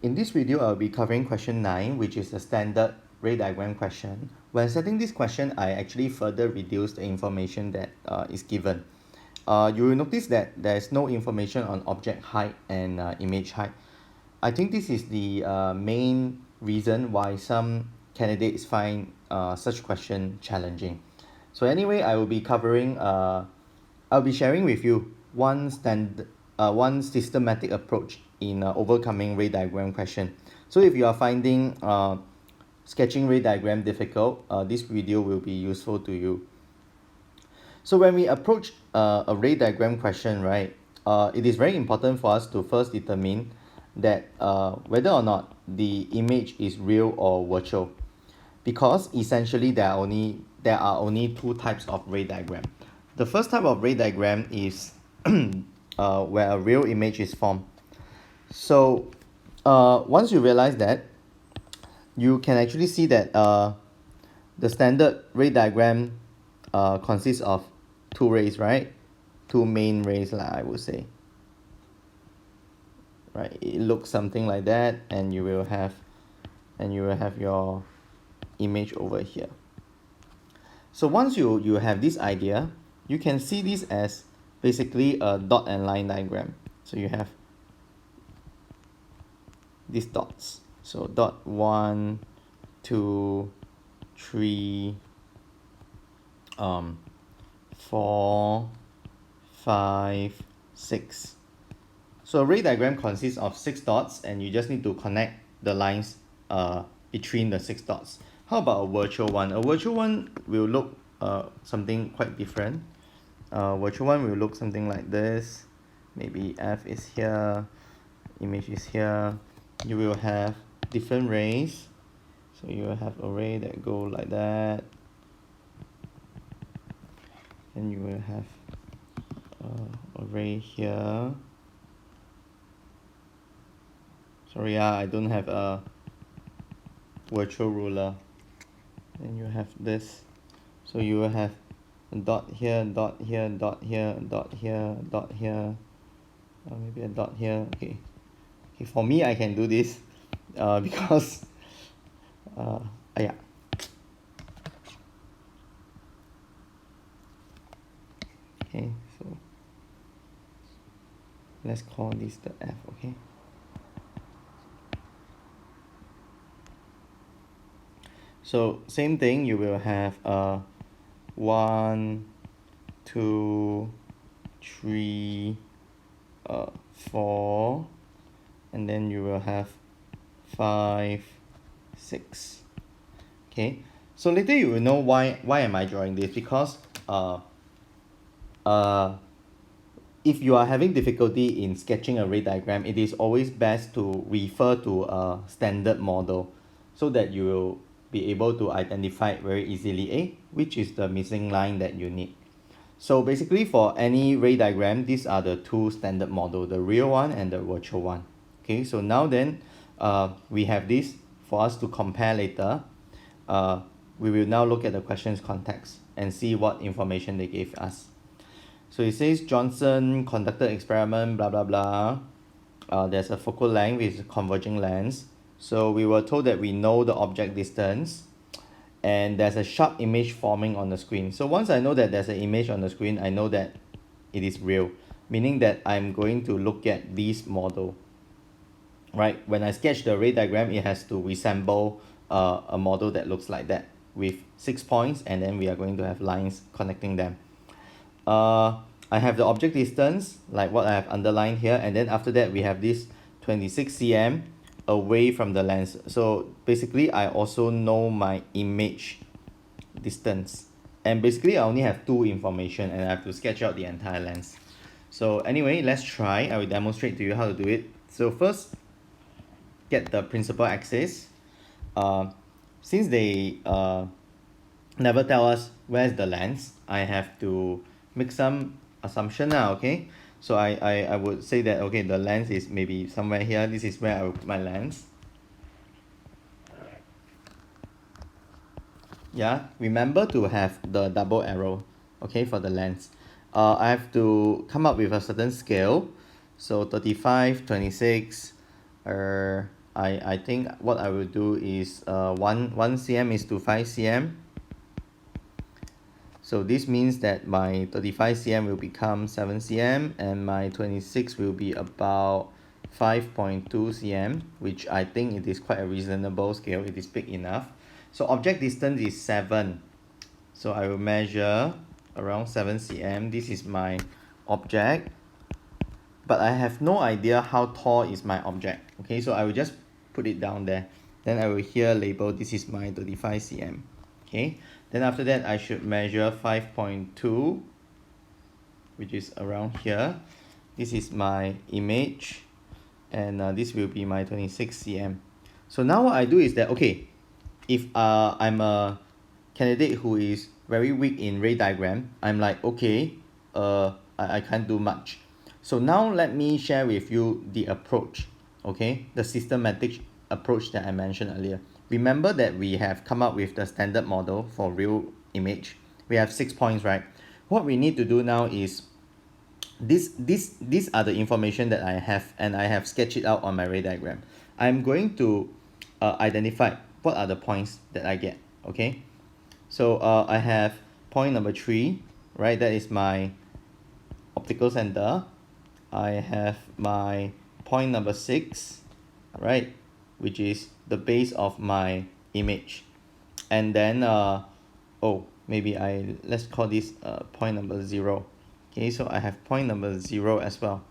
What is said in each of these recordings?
In this video, I'll be covering question 9, which is a standard ray diagram question. When setting this question, I actually further reduce the information that is given. You will notice that there is no information on object height and image height. I think this is the main reason why some candidates find such question challenging. So anyway, I'll be sharing with you one systematic approach in overcoming ray diagram question. So if you are finding sketching ray diagram difficult, this video will be useful to you. So when we approach a ray diagram question, right, it is very important for us to first determine that whether or not the image is real or virtual, because essentially there are only two types of ray diagram. The first type of ray diagram is where a real image is formed. So once you realize that, you can actually see that the standard ray diagram consists of two rays, right? Two main rays, I would say. Right, it looks something like that, and you will have your image over here. So once you have this idea, you can see this as basically a dot and line diagram. So you have these dots. So dot 1, 2, 3, 4, 5, 6. So a ray diagram consists of 6 dots, and you just need to connect the lines between the 6 dots. How about a virtual one? A virtual one will look something quite different. Virtual one will look something like this. Maybe F is here, image is here. You will have different rays. So you will have a ray that go like that. And you will have a ray here. Sorry, I don't have a virtual ruler. Then you have this. So you will have a dot here, dot here, dot here, dot here, dot here. Maybe a dot here. Okay, for me, I can do this because yeah. Okay, so let's call this the F, okay? So same thing, you will have 1, 2, 3, 4, and then you will have 5, 6. Okay, so later you will know why am I drawing this, because if you are having difficulty in sketching a ray diagram, it is always best to refer to a standard model so that you will be able to identify very easily which is the missing line that you need. So basically, for any ray diagram, these are the two standard model, the real one and the virtual one. Okay, so now then we have this for us to compare later. We will now look at the question's context and see what information they gave us. So it says Johnson conducted experiment, blah blah blah. There's a focal length with converging lens. So we were told that we know the object distance, and there's a sharp image forming on the screen. So once I know that there's an image on the screen, I know that it is real, meaning that I'm going to look at this model. Right, when I sketch the ray diagram, it has to resemble a model that looks like that with 6 points, and then we are going to have lines connecting them. I have the object distance, like what I have underlined here, and then after that we have this 26 cm away from the lens. So basically, I also know my image distance, and basically I only have two information, and I have to sketch out the entire lens. So anyway, let's try. I will demonstrate to you how to do it. So first, get the principal axis. Since they never tell us where's the lens, I have to make some assumption now, okay? So I would say that, okay, the lens is maybe somewhere here. This is where I will put my lens. Yeah, remember to have the double arrow, okay, for the lens. I have to come up with a certain scale. So 35, 26, I think what I will do is 1 cm is to 5 cm. So this means that my 35 cm will become 7 cm and my 26 will be about 5.2 cm, which I think it is quite a reasonable scale. It is big enough. So object distance is 7. So I will measure around 7 cm. This is my object, but I have no idea how tall is my object. Okay, so I will just put it down there. Then I will here label this is my 35 cm. Okay, then after that I should measure 5.2, which is around here. This is my image, and this will be my 26 cm. So now what I do is that, okay, if I'm a candidate who is very weak in ray diagram, I'm like, okay, I can't do much. So now let me share with you the approach, okay, the systematic approach that I mentioned earlier. Remember that we have come up with the standard model for real image. We have 6 points, right? What we need to do now is these are the information that I have, and I have sketched it out on my ray diagram. I'm going to identify what are the points that I get. Okay, so I have point number 3, right? That is my optical center. I have my point number 6, right, which is the base of my image. And then maybe let's call this point number 0. Okay, so I have point number 0 as well.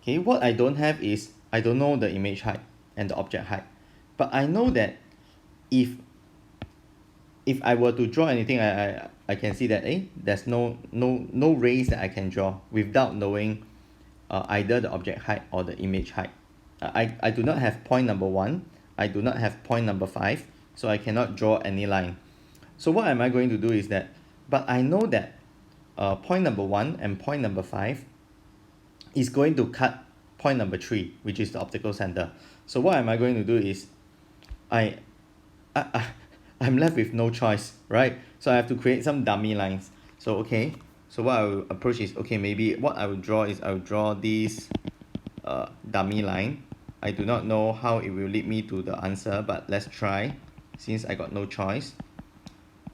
Okay, what I don't have is I don't know the image height and the object height, but I know that if I were to draw anything, I can see that there's no rays that I can draw without knowing either the object height or the image height. I do not have point number 1, I do not have point number 5, so I cannot draw any line. So what am I going to do is that, but I know that point number 1 and point number 5 is going to cut point number 3, which is the optical center. So what am I going to do is I'm left with no choice, right? So I have to create some dummy lines. So okay, so what I will approach is, okay, maybe what I will draw is I will draw this dummy line. I do not know how it will lead me to the answer, but let's try since I got no choice.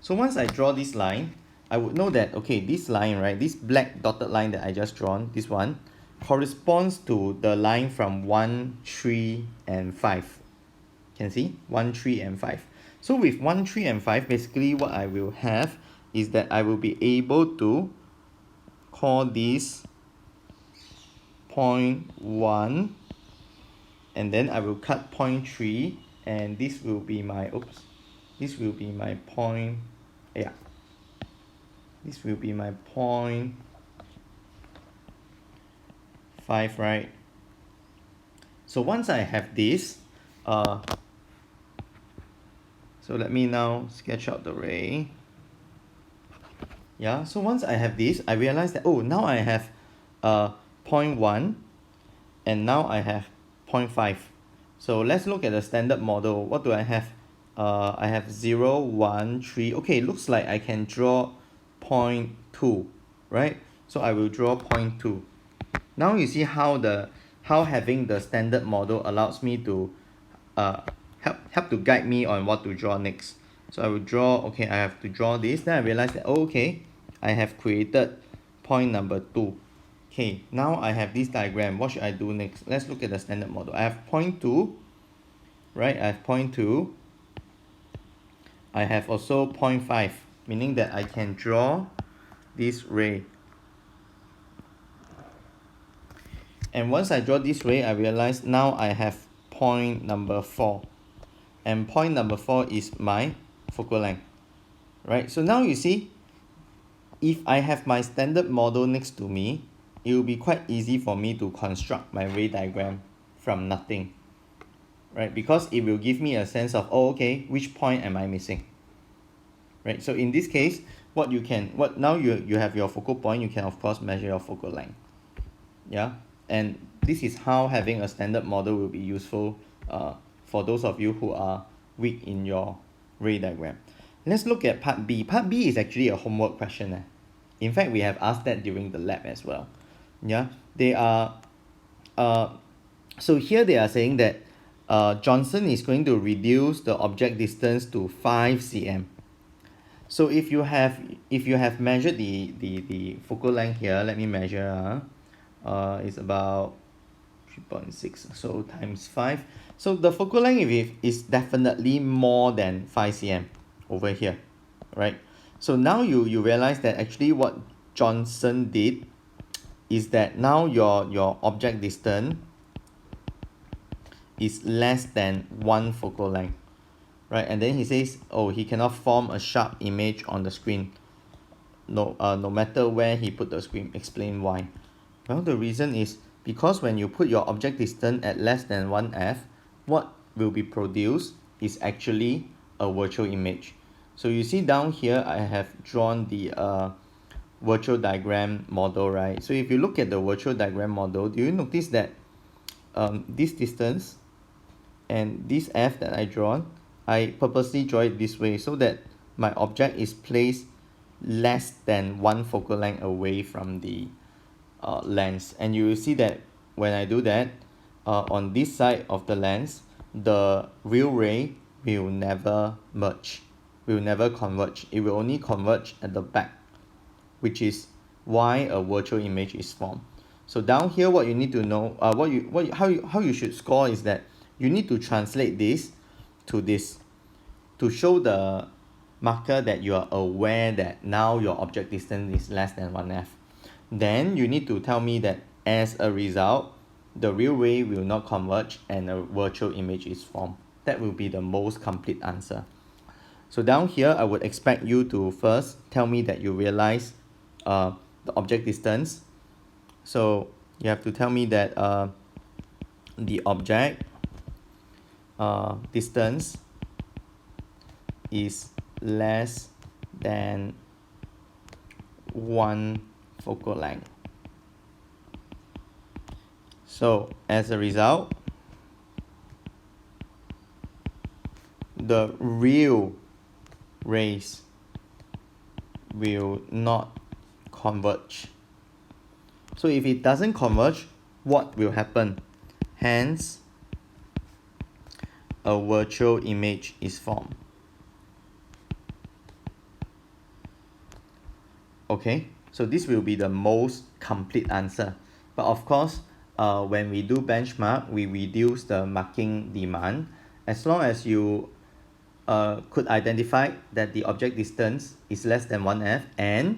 So once I draw this line, I would know that, okay, this line, right, this black dotted line that I just drawn, this one, corresponds to the line from 1, 3, and 5. Can see 1, 3, and 5. So with 1, 3, and 5, basically what I will have is that I will be able to call this point 1, and then I will cut point 3, and this will be my this will be my point, this will be my point 5, right? So once I have this, so let me now sketch out the ray. Yeah, so once I have this, I realize that, oh, now I have point 1, and now I have point 5. So let's look at the standard model. What do I have? I have 0, 1, 3. Okay, looks like I can draw point 2, right? So I will draw point 2. Now you see how having the standard model allows me to help to guide me on what to draw next. So I will draw, okay, I have to draw this. Then I realize that, oh, okay, I have created point number 2. Okay, now I have this diagram. What should I do next? Let's look at the standard model. I have point 2, right? I have point 2. I have also point 5, meaning that I can draw this ray. And once I draw this ray, I realize now I have point number 4. And point number 4 is my focal length, right? So now you see, if I have my standard model next to me, it will be quite easy for me to construct my ray diagram from nothing, right? Because it will give me a sense of, oh, okay, which point am I missing, right? So in this case, now you have your focal point, you can of course measure your focal length. Yeah, and this is how having a standard model will be useful for those of you who are weak in your ray diagram. Let's look at part B. Part B is actually a homework question. In fact, we have asked that during the lab as well. Yeah, they are so here they are saying that Johnson is going to reduce the object distance to 5 cm. So if you have measured the focal length here, let me measure. It's about 3.6, so times 5. So the focal length is definitely more than 5 cm over here, right? So now you realize that actually what Johnson did is that now your object distance is less than 1 focal length, right? And then he says, oh, he cannot form a sharp image on the screen, no matter where he put the screen. Explain why. Well, the reason is because when you put your object distance at less than 1f, what will be produced is actually a virtual image. So you see down here, I have drawn the virtual diagram model, right? So if you look at the virtual diagram model, do you notice that this distance and this f that I drawn, I purposely draw it this way so that my object is placed less than 1 focal length away from the lens. And you will see that when I do that, on this side of the lens, the real ray will never merge, will never converge. It will only converge at the back, which is why a virtual image is formed. So down here, what you need to know, how you should score is that you need to translate this to show the marker that you are aware that now your object distance is less than 1f. Then you need to tell me that as a result, the real ray will not converge and a virtual image is formed. That will be the most complete answer. So down here, I would expect you to first tell me that you realize the object distance. So you have to tell me that the object distance is less than 1 focal length. So as a result, the real rays will not converge. So if it doesn't converge, what will happen? Hence, a virtual image is formed. Okay, so this will be the most complete answer. But of course, when we do benchmark, we reduce the marking demand. As long as you could identify that the object distance is less than 1f and